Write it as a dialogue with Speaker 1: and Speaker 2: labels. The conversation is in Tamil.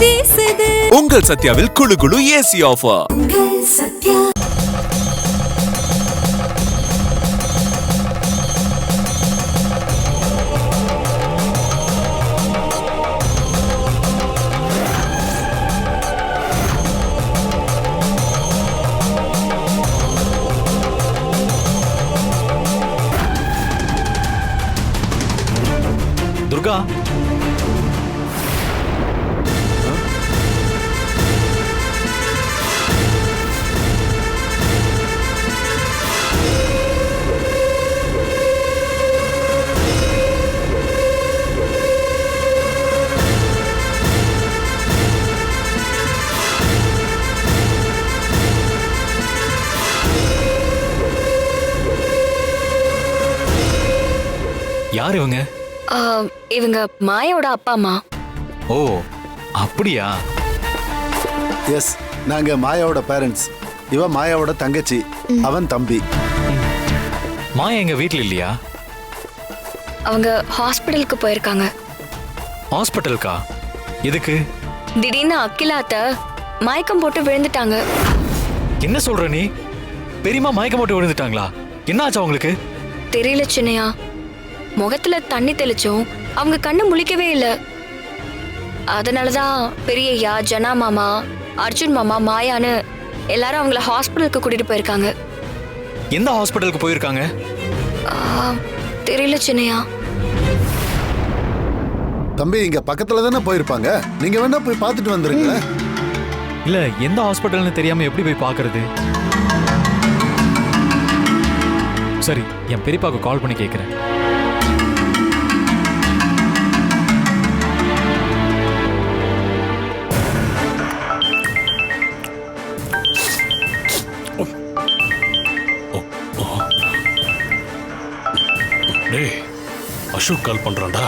Speaker 1: வீசுது.
Speaker 2: உங்கள் சத்யாவில் குளு குளு ஏசி ஆஃபர்.
Speaker 1: சத்யா.
Speaker 3: துர்கா, யார் இவங்க?
Speaker 4: இவங்க மாயாவோட அப்பா அம்மா.
Speaker 3: ஓ, அப்படியா?
Speaker 5: எஸ், நாங்க மாயாவோட பேரண்ட்ஸ். இவ மாயாவோட தங்கச்சி, அவன் தம்பி.
Speaker 3: மாயா எங்க வீட்ல இல்லையா?
Speaker 4: அவங்க ஹாஸ்பிடலுக்கு போயிருக்காங்க.
Speaker 3: ஹாஸ்பிட்டலுக்கா? எதுக்கு?
Speaker 4: திடீர்னு அகிலாத்த மயக்கம் போட்டு விழுந்துட்டாங்க.
Speaker 3: என்ன சொல்ற நீ? பெரியம்மா மயக்கம் போட்டு விழுந்துட்டாங்களா? என்ன ஆச்சு அவங்களுக்கு?
Speaker 4: தெரியல சின்னையா. முகத்துல தண்ணி தெளிச்சோம், அவங்க கண்ணு முழிக்கவே இல்லை. அதனாலதான் பெரியய்யா, ஜனா மாமா, அர்ஜுன் மாமா, மாயான்னு எல்லாரும் அவங்கள ஹாஸ்பிட்டலுக்கு கூட்டிட்டு போயிருக்காங்க.
Speaker 3: எந்த ஹாஸ்பிட்டலுக்கு போயிருக்காங்க?
Speaker 4: தெரியல சின்னையா.
Speaker 5: தம்பி இங்க பக்கத்துல தானே போயிருப்பாங்க, நீங்க வேணா போய் பார்த்துட்டு வந்துருங்க.
Speaker 3: இல்ல, எந்த ஹாஸ்பிட்டல்னு தெரியாம எப்படி போய் பார்க்கிறது? சரி, என் பெரியப்பாக்கு கால் பண்ணி கேட்கிறேன்.
Speaker 6: அசோக் கால் பண்றான்டா.